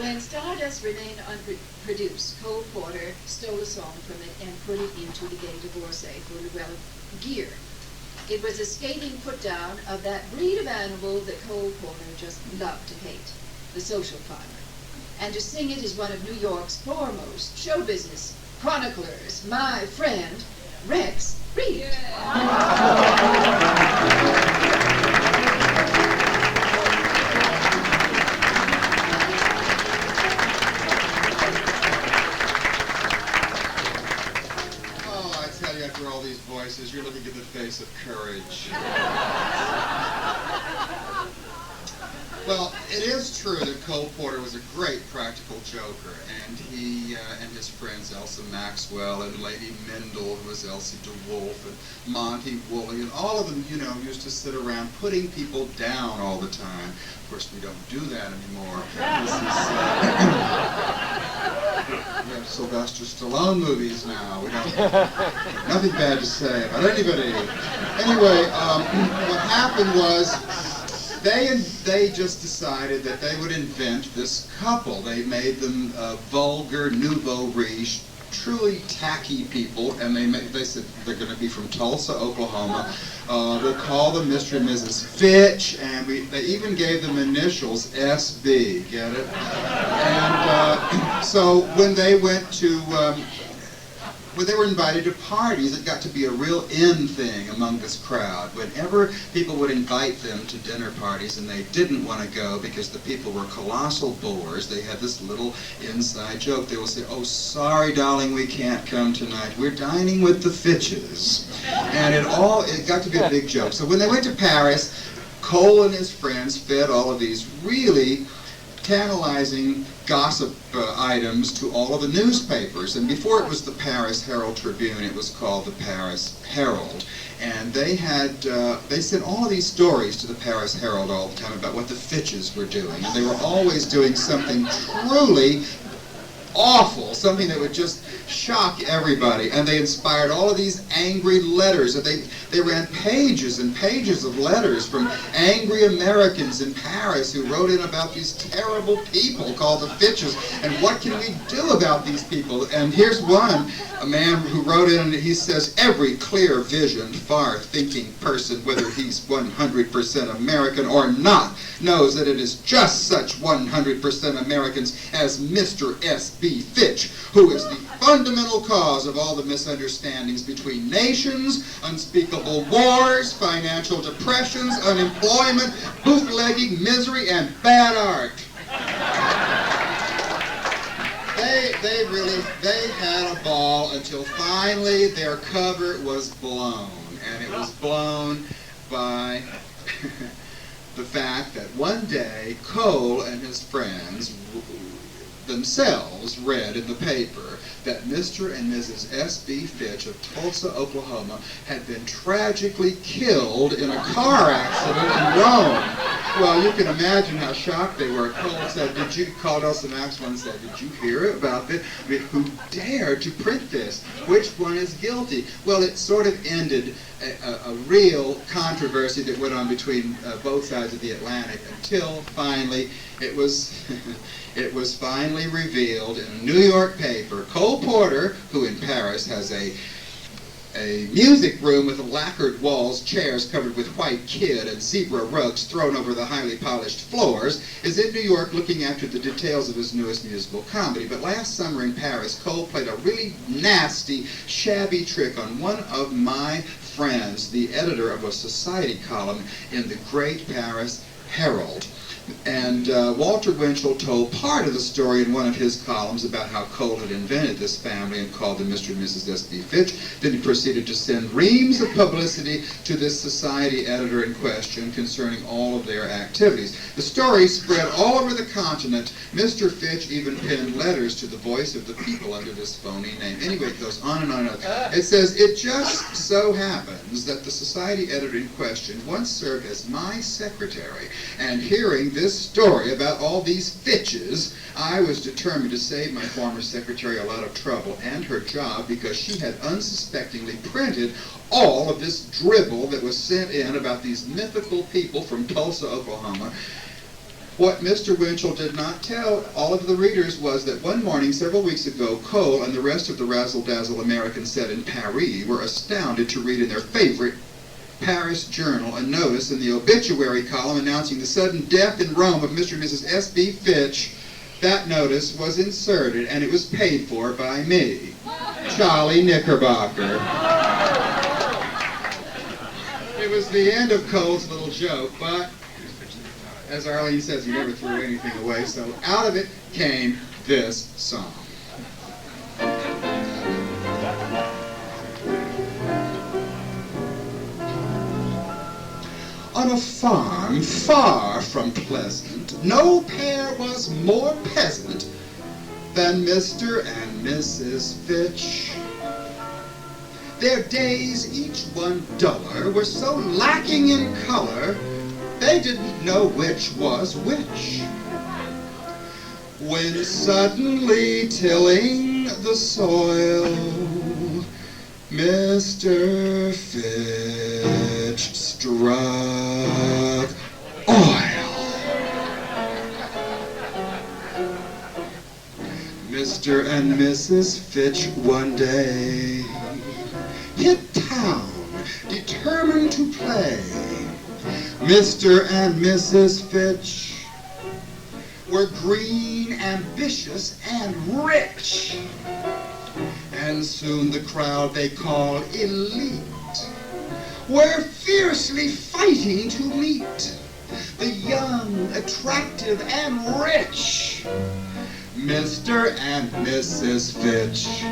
When Stardust remained unproduced, Cole Porter stole a song from it and put it into the gay divorcee for Llewellyn Gear. It was a scathing put-down of that breed of animal that Cole Porter just loved to hate, the social climber. And to sing it is one of New York's foremost show business chroniclers, my friend, Rex Reed. After all these voices, you're looking at the face of courage. Well, it is true that Cole Porter was a great practical joker, and he and his friends Elsa Maxwell and Lady Mendel, who was Elsie DeWolf, and Monty Woolley, and all of them, you know, used to sit around putting people down all the time. Of course, we don't do that anymore. This is, we have Sylvester Stallone movies now. We don't nothing bad to say about anybody. Anyway, what happened was they just decided that they would invent this couple. They made them vulgar, nouveau riche, truly tacky people, and they said they're going to be from Tulsa, Oklahoma. We'll call them Mr. and Mrs. Fitch, and they even gave them initials SB, get it? And so when they went to, when they were invited to parties, it got to be a real in thing among this crowd. Whenever people would invite them to dinner parties and they didn't want to go because the people were colossal bores, they had this little inside joke. They would say, "Oh, sorry, darling, we can't come tonight. We're dining with the Fitches." And it got to be a big joke. So when they went to Paris, Cole and his friends fed all of these really tantalizing gossip items to all of the newspapers. And before it was the Paris Herald Tribune, it was called the Paris Herald. And they sent all of these stories to the Paris Herald all the time about what the Fitches were doing. And they were always doing something truly awful, something that would just shock everybody. And they inspired all of these angry letters. They ran pages and pages of letters from angry Americans in Paris who wrote in about these terrible people called the Fitches, and what can we do about these people? And here's one, a man who wrote in, and he says, "Every clear-visioned, far-thinking person, whether he's 100% American or not, knows that it is just such 100% Americans as Mr. S.B. Fitch, who is the fundamental cause of all the misunderstandings between nations, unspeakable wars, financial depressions, unemployment, bootlegging, misery, and bad art." They had a ball until finally their cover was blown. And it was blown by the fact that one day Cole and his friends themselves read in the paper that Mr. and Mrs. S.B. Fitch of Tulsa, Oklahoma had been tragically killed in a car accident in Rome. Well, you can imagine how shocked they were. Cole said, called Elsa Maxwell and said, "Did you hear about this? I mean, who dared to print this? Which one is guilty?" Well, it sort of ended a real controversy that went on between both sides of the Atlantic until finally it was it was finally revealed in a New York paper. Cole Porter, who in Paris has a music room with lacquered walls, chairs covered with white kid, and zebra rugs thrown over the highly polished floors, is in New York looking after the details of his newest musical comedy. But last summer in Paris, Cole played a really nasty, shabby trick on one of my friends, the editor of a society column in the Great Paris Herald. And Walter Winchell told part of the story in one of his columns about how Cole had invented this family and called them Mr. and Mrs. S.B. Fitch. Then he proceeded to send reams of publicity to this society editor in question concerning all of their activities. The story spread all over the continent. Mr. Fitch even penned letters to the voice of the people under this phony name. Anyway, it goes on and on and on. It says, "It just so happens that the society editor in question once served as my secretary, and hearing this story about all these Fitches, I was determined to save my former secretary a lot of trouble and her job, because she had unsuspectingly printed all of this dribble that was sent in about these mythical people from Tulsa, Oklahoma. What Mr. Winchell did not tell all of the readers was that one morning several weeks ago, Cole and the rest of the razzle-dazzle Americans set in Paris were astounded to read in their favorite Paris journal a notice in the obituary column announcing the sudden death in Rome of Mr. and Mrs. S.B. Fitch. That notice was inserted, and it was paid for by me, Charlie Knickerbocker. It was the end of Cole's little joke, but as Arlene says, he never threw anything away, so out of it came this song. On a farm far from pleasant, no pair was more peasant than Mr. and Mrs. Fitch. Their days, each one duller, were so lacking in color, they didn't know which was which. When suddenly tilling the soil, Mr. Fitch struck oil. Mr. and Mrs. Fitch one day hit town, determined to play. Mr. and Mrs. Fitch were green, ambitious, and rich. And soon the crowd they called elite were fiercely fighting to meet the young, attractive, and rich Mr. and Mrs. Fitch.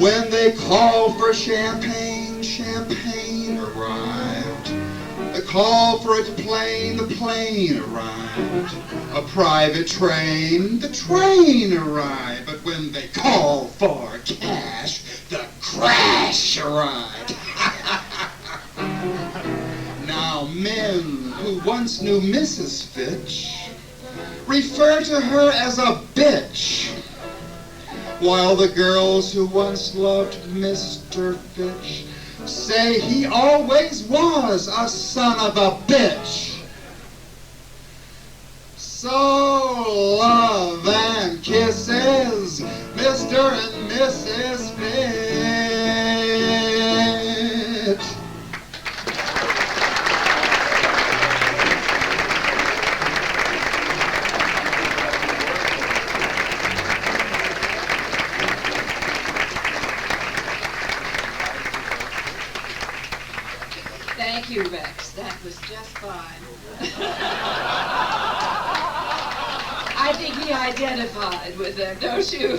When they called for champagne, champagne arrived. The call for it to plane, the plane arrived. A private train, the train arrived. But when they called for cash, the crash arrived. Now men who once knew Mrs. Fitch refer to her as a bitch, while the girls who once loved Mr. Fitch say he always was a son of a bitch. So love and kisses, Mr. and Mrs. Fitch. Thank you, Rex. That was just fine. I think he identified with them, don't you?